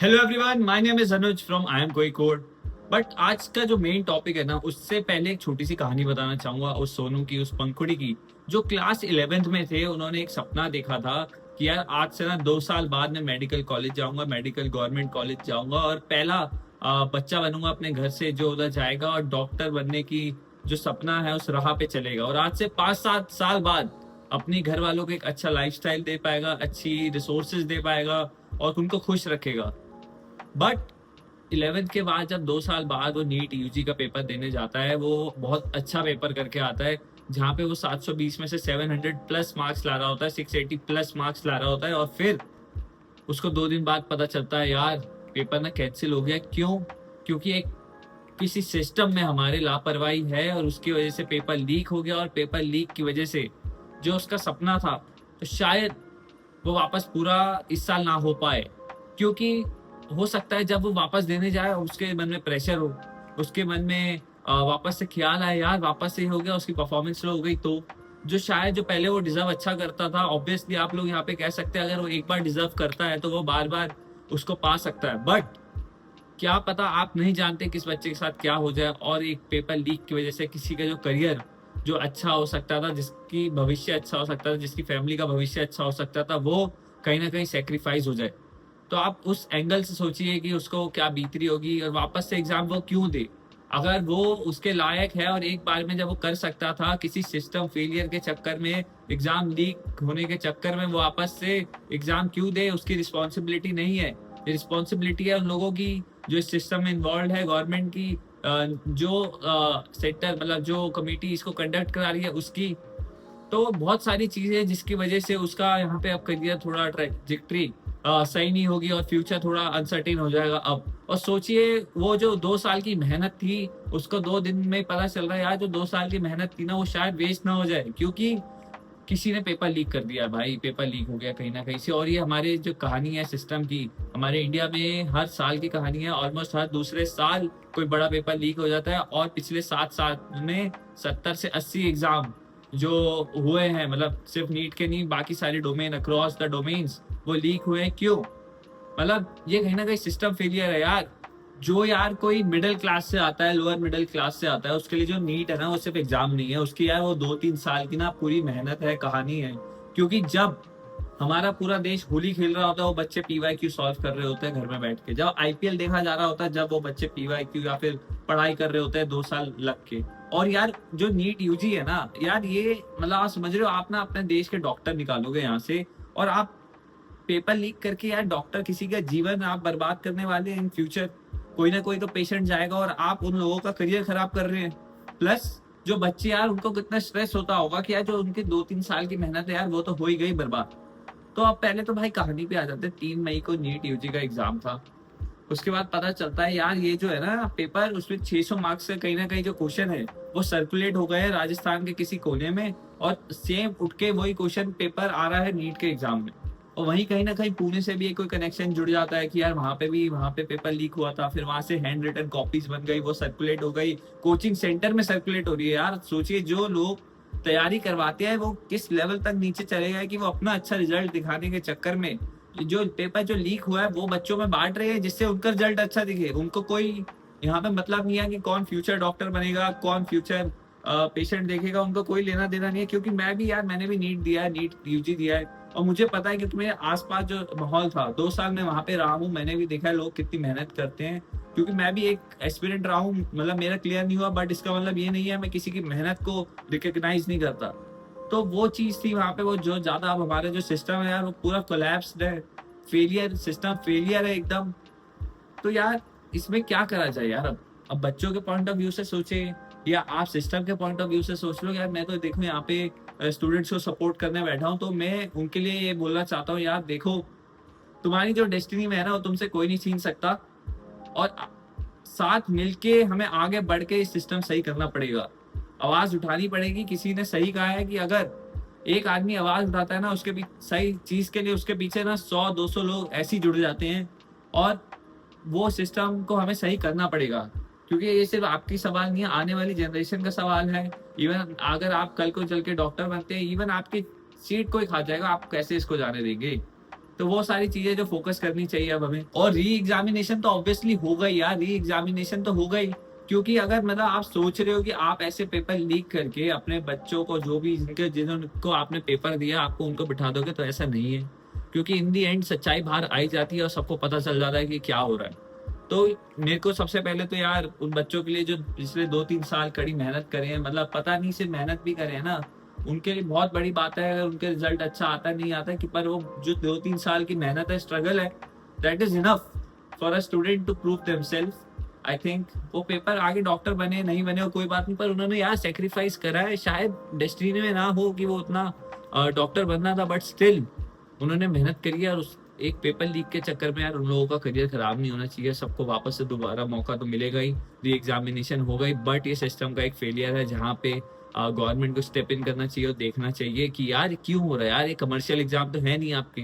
Hello everyone, my name is Anuj from I am कोई code. But आज का जो मेन टॉपिक है ना, उससे पहले एक छोटी सी कहानी बताना चाहूंगा उस सोनू की, उस पंखुड़ी की, जो क्लास 11th में थे। उन्होंने एक सपना देखा था कि यार आज से ना 2 साल बाद मैं मेडिकल कॉलेज जाऊंगा, मेडिकल गवर्नमेंट कॉलेज जाऊंगा और पहला बच्चा बनूंगा अपने घर से जो उधर जाएगा और डॉक्टर बनने की जो सपना है उस राह पे चलेगा। और आज से 5-7 साल बाद अपने घर वालों को एक अच्छा लाइफस्टाइल दे पाएगा, अच्छी रिसोर्सेज दे पाएगा और उनको खुश रखेगा। बट 11th के बाद जब 2 साल बाद वो नीट यूजी का पेपर देने जाता है, वो बहुत अच्छा पेपर करके आता है जहाँ पे वो 720 में से 700 प्लस मार्क्स ला रहा होता है, 680 प्लस मार्क्स ला रहा होता है। और फिर उसको 2 दिन बाद पता चलता है यार पेपर ना कैंसिल हो गया। क्यों? क्योंकि एक किसी सिस्टम में हमारे लापरवाही है और उसकी वजह से पेपर लीक हो गया। और पेपर लीक की वजह से जो उसका सपना था, तो शायद वो वापस पूरा इस साल ना हो पाए। क्योंकि हो सकता है जब वो वापस देने जाए उसके मन में प्रेशर हो, उसके मन में वापस से ख्याल आए यार वापस से हो गया, उसकी परफॉर्मेंस लो हो गई, तो जो शायद जो पहले वो डिजर्व अच्छा करता था, ऑब्वियसली आप लोग यहाँ पे कह सकते हैं अगर वो एक बार डिजर्व करता है तो वो बार बार उसको पा सकता है। बट क्या पता, आप नहीं जानते किस बच्चे के साथ क्या हो जाए और एक पेपर लीक की वजह से किसी का जो करियर जो अच्छा हो सकता था, जिसकी भविष्य अच्छा हो सकता था, जिसकी फैमिली का भविष्य अच्छा हो सकता था, वो कहीं ना कहीं सेक्रीफाइस हो जाए। तो आप उस एंगल से सोचिए कि उसको क्या बीतरी होगी और वापस से एग्जाम वो क्यों दे। अगर वो उसके लायक है और एक बार में जब वो कर सकता था, किसी सिस्टम फेलियर के चक्कर में, एग्जाम लीक होने के चक्कर में वो वापस से एग्जाम क्यों दे? उसकी रिस्पॉन्सिबिलिटी नहीं है, ये रिस्पॉन्सिबिलिटी है उन लोगों की जो इस सिस्टम में इन्वॉल्व है, गवर्नमेंट की, जो सेक्टर मतलब जो कमेटी इसको कंडक्ट करा रही है उसकी। तो बहुत सारी चीजें जिसकी वजह से उसका यहाँ पे अब करियर थोड़ा ट्रैजेक्टरी सही नहीं होगी और फ्यूचर थोड़ा अनसर्टेन हो जाएगा अब। और सोचिए वो जो 2 साल की मेहनत थी, उसको 2 दिन में पता चल रहा है यार जो 2 साल की मेहनत थी ना वो शायद वेस्ट ना हो जाए, क्योंकि किसी ने पेपर लीक कर दिया भाई, पेपर लीक हो गया कहीं ना कहीं से। और ये हमारे जो कहानी है सिस्टम की, हमारे इंडिया में हर साल की कहानी है, ऑलमोस्ट हर दूसरे साल कोई बड़ा पेपर लीक हो जाता है। और पिछले 7 साल में 70 से 80 एग्जाम जो हुए हैं, मतलब सिर्फ नीट के नहीं, बाकी सारे डोमेन अक्रॉस द डोमेन्स वो लीक हुए हैं। क्यों? मतलब ये कहीं ना कहीं सिस्टम फेलियर है यार। जो यार कोई मिडिल क्लास से आता है, लोअर मिडिल क्लास से आता है, उसके लिए जो नीट है ना वो सिर्फ एग्जाम नहीं है, उसकी यार वो 2-3 साल की ना पूरी मेहनत है, कहानी है। क्योंकि जब हमारा पूरा देश होली खेल रहा होता है, वो बच्चे पीवाईक्यू सॉल्व कर रहे होते हैं घर में बैठ के। जब आईपीएल देखा जा रहा होता है, जब वो बच्चे पीवाईक्यू या फिर पढ़ाई कर रहे होते हैं 2 साल लग के। और यार जो नीट यूजी है ना यार, ये मतलब आप समझ रहे हो, आप ना अपने देश के डॉक्टर निकालोगे यहाँ से और आप पेपर लीक करके यार डॉक्टर किसी का जीवन आप बर्बाद करने वाले हैं इन फ्यूचर। कोई ना कोई तो पेशेंट जाएगा और आप उन लोगों का करियर खराब कर रहे हैं। प्लस जो बच्चे यार उनको कितना स्ट्रेस होता होगा कि यार जो उनके 2-3 साल की मेहनत है यार वो तो हो ही गई बर्बाद। तो अब पहले तो भाई कहानी पे आ जाते, 3 मई को नीट यूजी का एग्जाम था। उसके बाद पता चलता है यार ये जो है ना पेपर, उसमें 600 मार्क्स से कहीं ना कहीं जो क्वेश्चन है वो सर्कुलेट हो गए हैं राजस्थान के किसी कोने में, और सेम उठ के वही क्वेश्चन पेपर आ रहा है नीट के एग्जाम में। और वहीं कहीं ना कहीं पुणे से भी एक कोई कनेक्शन जुड़ जाता है कि यार वहां पे पेपर लीक हुआ था, फिर वहां से हैंड रिटन कॉपीज बन गई, वो सर्कुलेट हो गई, कोचिंग सेंटर में सर्कुलेट हो रही है। यार सोचिए जो लोग तैयारी करवाते हैं वो किस लेवल तक नीचे चले गए कि वो अपना अच्छा रिजल्ट दिखाने के चक्कर में जो पेपर जो लीक हुआ है वो बच्चों में बांट रहे हैं जिससे उनका रिजल्ट अच्छा दिखे। उनको कोई यहाँ पे मतलब नहीं है कि कौन फ्यूचर डॉक्टर बनेगा, कौन फ्यूचर पेशेंट देखेगा, उनको कोई लेना देना नहीं है। क्योंकि मैं भी यार, मैंने भी नीट दिया है, नीट यूजी दिया है, और मुझे पता है क्योंकि मेरे आसपास जो माहौल था, 2 साल में वहां पे रहा हूँ, मैंने भी देखा है लोग कितनी मेहनत करते हैं। क्योंकि मैं भी एक एस्पिरेंट रहा हूँ, मतलब मेरा क्लियर नहीं हुआ, बट इसका मतलब ये नहीं है मैं किसी की मेहनत को रिकॉग्नाइज नहीं करता। तो वो चीज थी वहां पे, वो जो ज्यादा अब हमारा जो सिस्टम है यार वो पूरा कोलैप्स्ड है, फेलियर, सिस्टम फेलियर है एकदम। तो यार इसमें क्या करा जाए यार? अब बच्चों के पॉइंट ऑफ व्यू से सोचे या आप सिस्टम के पॉइंट ऑफ व्यू से सोच लो। यार मैं तो देखो यहाँ पे स्टूडेंट्स को सपोर्ट करने बैठा हूँ, तो मैं उनके लिए ये बोलना चाहता हूँ यार देखो, तुम्हारी जो डेस्टिनी में है ना वो तुमसे कोई नहीं छीन सकता। और साथ मिलके हमें आगे बढ़ के इस सिस्टम सही करना पड़ेगा, आवाज उठानी पड़ेगी। किसी ने सही कहा है कि अगर एक आदमी आवाज उठाता है ना, उसके पीछे सही चीज के लिए उसके पीछे ना 100-200 लोग ऐसे ही जुड़ जाते हैं। और वो सिस्टम को हमें सही करना पड़ेगा, क्योंकि ये सिर्फ आपकी सवाल नहीं है, आने वाली जनरेशन का सवाल है। इवन अगर आप कल को चल के डॉक्टर बनते हैं, इवन आपकी सीट कोई खा जाएगा, आप कैसे इसको जाने देंगे? तो वो सारी चीजें जो फोकस करनी चाहिए अब हमें। और री एग्जामिनेशन तो ऑब्वियसली होगा ही यार, री एग्जामिनेशन तो होगा ही, क्योंकि अगर मतलब आप सोच रहे हो कि आप ऐसे पेपर लीक करके अपने बच्चों को, जो भी जिनको आपने पेपर दिया, आपको उनको बिठा दोगे, तो ऐसा नहीं है, क्योंकि इन दी एंड सच्चाई बाहर आई जाती है और सबको पता चल जाता है कि क्या हो रहा है। तो मेरे को सबसे पहले तो यार उन बच्चों के लिए जो पिछले 2-3 साल कड़ी मेहनत करे हैं, मतलब पता नहीं सिर्फ मेहनत भी करे हैं ना, उनके लिए बहुत बड़ी बात है अगर उनके रिजल्ट अच्छा आता नहीं आता, कि पर वो जो 2-3 साल की मेहनत है, स्ट्रगल है, that is enough for a student to prove themselves. I think वो पेपर आगे डॉक्टर बने नहीं बने, कोई बात नहीं, पर उन्होंने यार सेक्रीफाइस करा है। शायद डेस्टिनी में ना हो कि वो उतना डॉक्टर बनना था, बट स्टिल उन्होंने मेहनत करी है। और उस एक पेपर लीक के चक्कर में यार उन लोगों का करियर खराब नहीं होना चाहिए। सबको वापस से दोबारा मौका तो मिलेगा ही, री एग्जामिनेशन होगा ही, बट ये सिस्टम का एक फेलियर है जहाँ पे गवर्नमेंट को स्टेप इन करना चाहिए और देखना चाहिए कि यार क्यों हो रहा है। यार ये कमर्शियल एग्जाम तो है नहीं आपके,